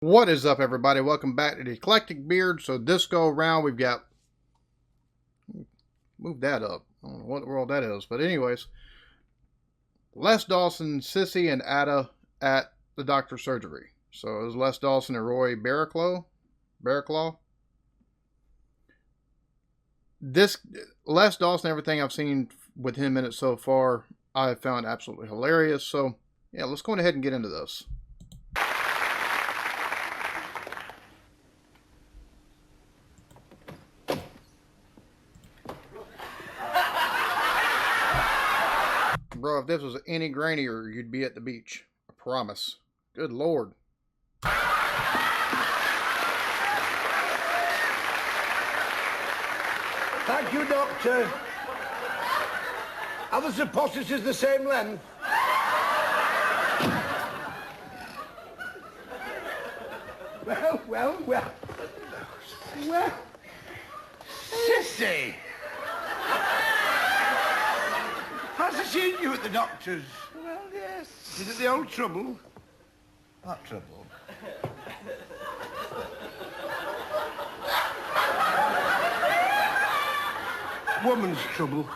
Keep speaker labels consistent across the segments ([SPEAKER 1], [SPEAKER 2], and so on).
[SPEAKER 1] What is up, everybody? Welcome back to the Eclectic Beard. So this go around, we've got... Move that up. I don't know what the world that is. But anyways, Les Dawson, Cissie and Ada at the doctor's surgery. So it was Les Dawson and Roy Barraclough. This Les Dawson, everything I've seen with him in it so far, I have found absolutely hilarious. So yeah, let's go ahead and get into this. Bro, if this was any grainier, you'd be at the beach. I promise. Good Lord.
[SPEAKER 2] Thank you, Doctor. Are the suppositories the same length? Well. Cissie! How's it seen you at the doctor's?
[SPEAKER 3] Well, yes.
[SPEAKER 2] Is it the old trouble?
[SPEAKER 3] What trouble?
[SPEAKER 2] Woman's trouble.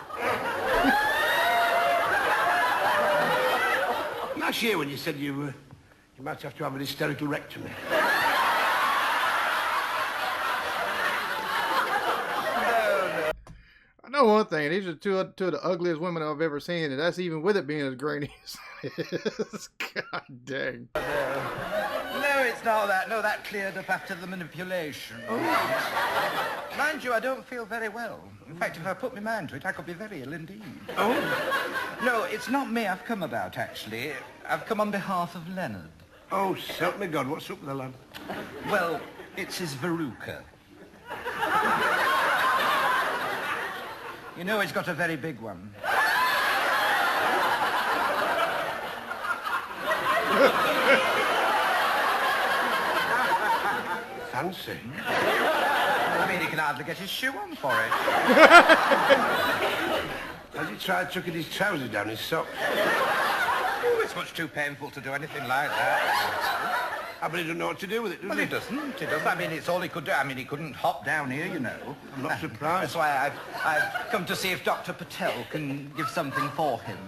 [SPEAKER 2] Last year when you said you might have to have an hysterical rectomy.
[SPEAKER 1] I know one thing. These are two of the ugliest women I've ever seen, and that's even with it being as grainy as it is. God dang.
[SPEAKER 3] No, it's not that. No, that cleared up after the manipulation. Oh. Mind you, I don't feel very well. In fact, if I put my mind to it, I could be very ill indeed.
[SPEAKER 2] Oh?
[SPEAKER 3] No, it's not me I've come about, actually. I've come on behalf of Leonard.
[SPEAKER 2] Oh, help me God, what's up with the lad?
[SPEAKER 3] Well, it's his verruca. You know he's got a very big one.
[SPEAKER 2] Fancy.
[SPEAKER 3] I mean, he can hardly get his shoe on for it.
[SPEAKER 2] Has he tried tucking his trousers down his socks?
[SPEAKER 3] Oh, it's much too painful to do anything like that.
[SPEAKER 2] I bet he doesn't know what to do with it, does
[SPEAKER 3] Well,
[SPEAKER 2] he?
[SPEAKER 3] he doesn't. He doesn't. I mean, it's all he could do. I mean, he couldn't hop down here, you know.
[SPEAKER 2] I'm not surprised.
[SPEAKER 3] That's why I've come to see if Dr. Patel can give something for him.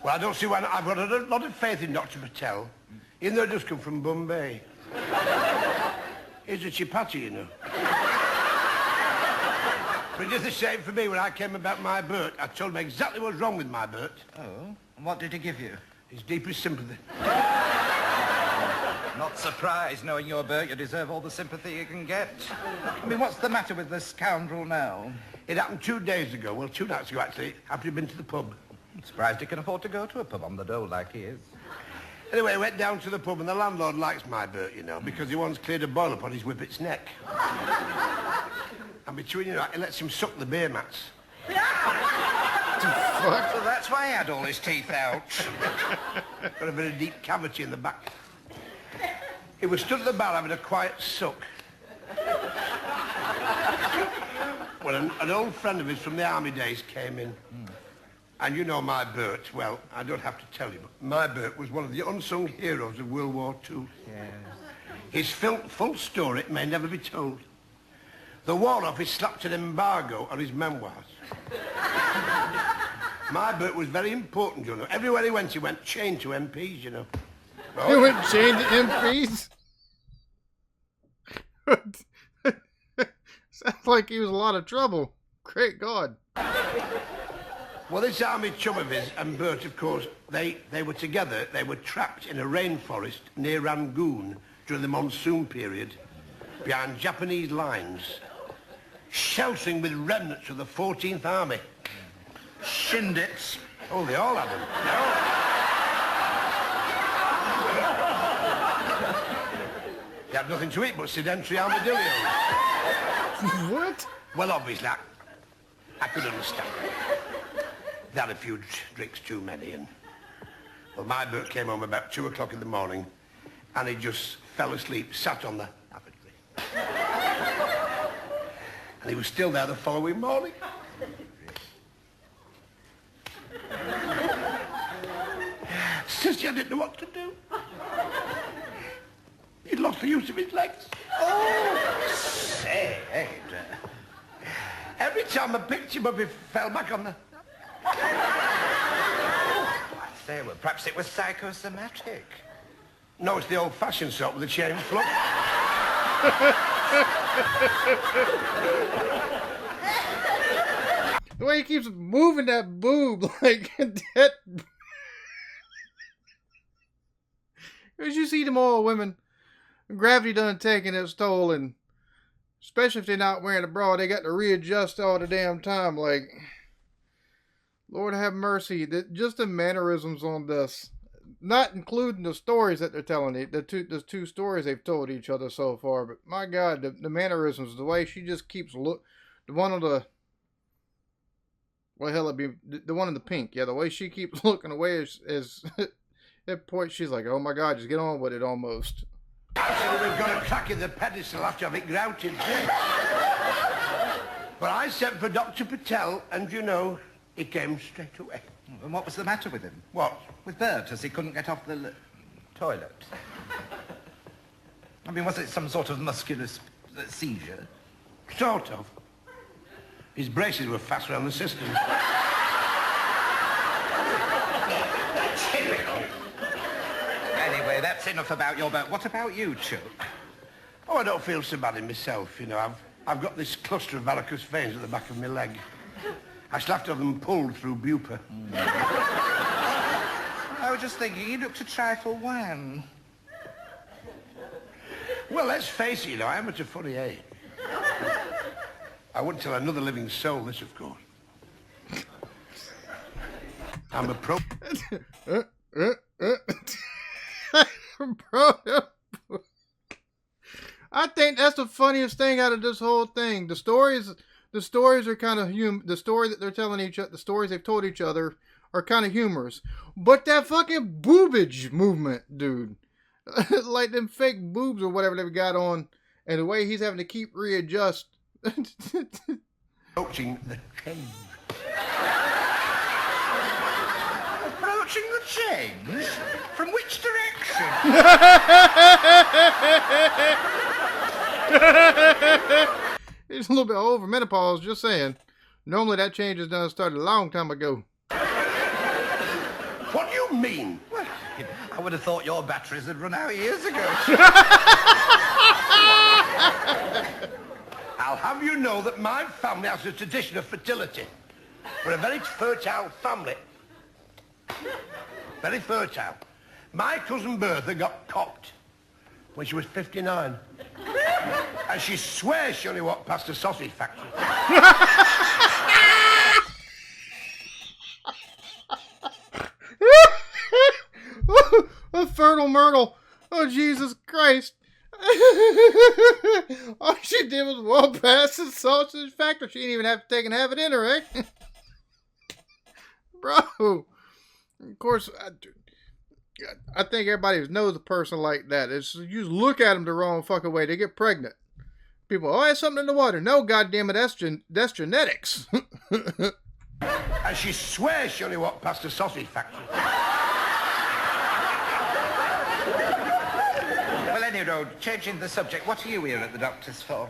[SPEAKER 2] Well, I don't see why not. I've got a lot of faith in Dr. Patel, even though he does come from Bombay. He's a chipati, you know. But it's the same for me when I came about my Burt. I told him exactly what's wrong with my Burt.
[SPEAKER 3] Oh? And what did he give you?
[SPEAKER 2] His deepest sympathy.
[SPEAKER 3] Not surprised, knowing your Burt, you deserve all the sympathy you can get. I mean, what's the matter with this scoundrel now?
[SPEAKER 2] It happened 2 days ago. Well, 2 nights ago, actually, after he'd been to the pub.
[SPEAKER 3] I'm surprised he can afford to go to a pub on the dole like he is.
[SPEAKER 2] Anyway, I went down to the pub, and the landlord likes my Burt, you know, because he once cleared a boil upon his whippet's neck. And between you, he lets him suck the beer mats.
[SPEAKER 3] So that's why he had all his teeth out.
[SPEAKER 2] Got a very deep cavity in the back. He was stood at the bar having a quiet suck. Well, an old friend of his from the army days came in. And you know my Burt. Well, I don't have to tell you, but my Burt was one of the unsung heroes of World War II.
[SPEAKER 3] Yes.
[SPEAKER 2] His full story may never be told. The War Office slapped an embargo on his memoirs. My Burt was very important, you know. Everywhere he went chained to MPs, you know.
[SPEAKER 1] He went chained to MPs? Sounds like he was in a lot of trouble. Great God.
[SPEAKER 2] Well, this army chum of his and Burt, of course, they were together. They were trapped in a rainforest near Rangoon during the monsoon period, behind Japanese lines, sheltering with remnants of the 14th Army.
[SPEAKER 3] Shindits.
[SPEAKER 2] Oh, they all had them. They had nothing to eat but sedentary armadillos.
[SPEAKER 1] What?
[SPEAKER 2] Well, obviously, I could understand. They had a few drinks too many, and... Well, my Burt came home about 2 o'clock in the morning, and he just fell asleep, sat on the lavatory. And he was still there the following morning. Cissie, I didn't know what to do. He'd lost the use of his legs.
[SPEAKER 3] Oh, say, Ada.
[SPEAKER 2] Every time I picked him up, he fell back on the...
[SPEAKER 3] I say, well, perhaps it was psychosomatic.
[SPEAKER 2] No, it's the old-fashioned sort with the chain flux.
[SPEAKER 1] The way he keeps moving that boob like that. Because you see them all women, gravity done taking its toll, and especially if they're not wearing a bra, they got to readjust all the damn time. Like, Lord have mercy. Just the mannerisms on this, not including the stories that they're telling, the two stories they've told each other so far. But my God, the mannerisms, the way she just keeps the one on the, well, hell, it'd be the one in the pink. Yeah, the way she keeps looking away is at that point she's like, oh my God, just get on with it almost.
[SPEAKER 2] Actually, we've got a crack in the pedestal after have it grouted. But I sent for Dr. Patel, and you know, he came straight away.
[SPEAKER 3] And what was the matter with him?
[SPEAKER 2] What?
[SPEAKER 3] With Burt, as he couldn't get off the toilet. I mean, was it some sort of muscular seizure?
[SPEAKER 2] Sort of. His braces were fast around the system.
[SPEAKER 3] Typical. Anyway, that's enough about your Burt. What about you, Chuck?
[SPEAKER 2] Oh, I don't feel so bad in myself, you know. I've got this cluster of varicose veins at the back of my leg. I shall have to have them pulled through Bupa.
[SPEAKER 3] I was just thinking, he looked a trifle wan.
[SPEAKER 2] Well, let's face it, you know, I'm at a funny age. I wouldn't tell another living soul this, of course. I'm a pro...
[SPEAKER 1] I think that's the funniest thing out of this whole thing. The stories are kind of the story that they're telling each other, the stories they've told each other are kind of humorous. But that fucking boobage movement, dude, like them fake boobs or whatever they've got on, and the way he's having to keep readjust.
[SPEAKER 2] Approaching the change.
[SPEAKER 3] Approaching the change? From which direction?
[SPEAKER 1] He's a little bit over menopause, just saying. Normally that change is done started a long time ago.
[SPEAKER 2] What do you mean?
[SPEAKER 3] Well, I would have thought your batteries had run out years ago.
[SPEAKER 2] I'll have you know that my family has a tradition of fertility. We're a very fertile family. Very fertile. My cousin Bertha got cocked when she was 59. And she swears she only walked past a sausage factory.
[SPEAKER 1] A fertile myrtle. Oh, Jesus Christ. All she did was walk past the sausage factory. She didn't even have to take and have it in her, eh? Bro. Of course, I think everybody knows a person like that. It's, you just look at them the wrong fucking way, they get pregnant. People, oh, there's something in the water. No, goddammit, that's genetics.
[SPEAKER 2] And she swears she only walked past a sausage factory.
[SPEAKER 3] Well, anyhow, changing the subject, what are you here at the doctor's for?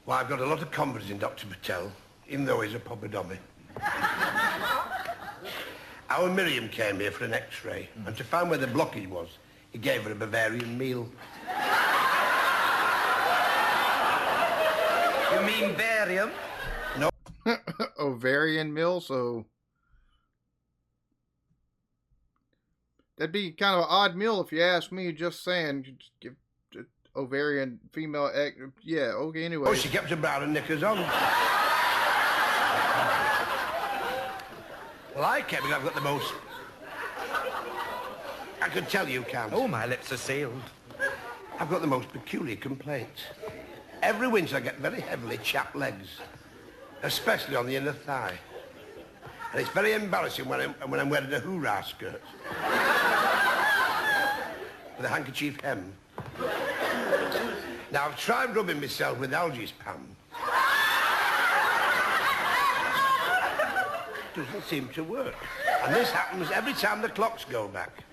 [SPEAKER 2] Well, I've got a lot of confidence in Dr. Patel, even though he's a popadomy. Our Miriam came here for an X-ray, and to find where the blockage was, he gave her a Bavarian meal.
[SPEAKER 3] You mean barium?
[SPEAKER 2] No.
[SPEAKER 1] Ovarian meal, so that'd be kind of an odd meal if you ask me. Just saying, you just give ovarian female egg. Yeah, okay. Anyway.
[SPEAKER 2] Oh, she kept her brown and knickers on. Well, I came because I've got the most. I can tell you, Count.
[SPEAKER 3] Oh, my lips are sealed.
[SPEAKER 2] I've got the most peculiar complaints. Every winter I get very heavily chapped legs, especially on the inner thigh. And it's very embarrassing when I'm wearing a hoorah skirt with a handkerchief hem. Now, I've tried rubbing myself with algae pan. Doesn't seem to work. And this happens every time the clocks go back.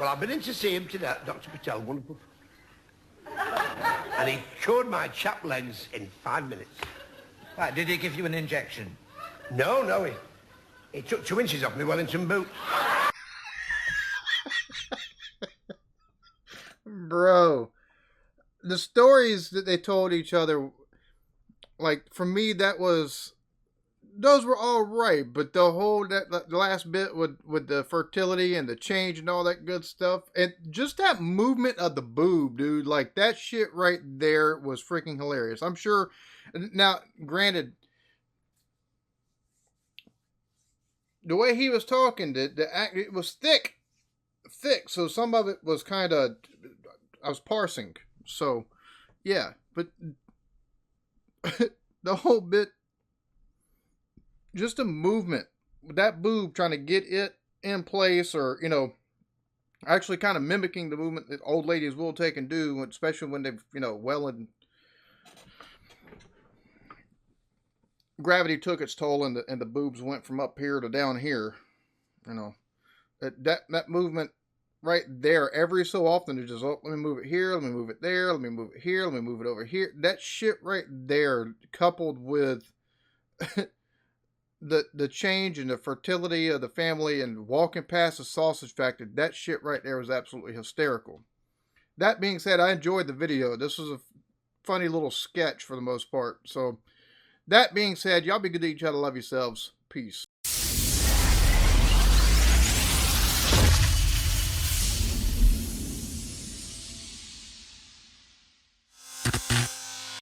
[SPEAKER 2] Well, I've been in to see him today, Dr. Patel, wonderful. And he cured my chap legs in 5 minutes.
[SPEAKER 3] Right, did he give you an injection?
[SPEAKER 2] No, he took 2 inches off my Wellington boot.
[SPEAKER 1] Bro, the stories that they told each other, like, for me, those were all right, but the last bit with the fertility and the change and all that good stuff, and just that movement of the boob, dude, like, that shit right there was freaking hilarious. I'm sure, now, granted, the way he was talking, it was thick, so some of it was kind of, I was parsing, so, yeah, but the whole bit, just a movement, that boob trying to get it in place, or, you know, actually kind of mimicking the movement that old ladies will take and do, especially when they've, you know, gravity took its toll and the boobs went from up here to down here, you know, that movement right there, every so often, it's just, oh, let me move it here, let me move it there, let me move it here, let me move it over here. That shit right there, coupled with the change in the fertility of the family and walking past the sausage factory, that shit right there was absolutely hysterical. That being said, I enjoyed the video. This was a funny little sketch for the most part. So, that being said, y'all be good to each other. Love yourselves. Peace.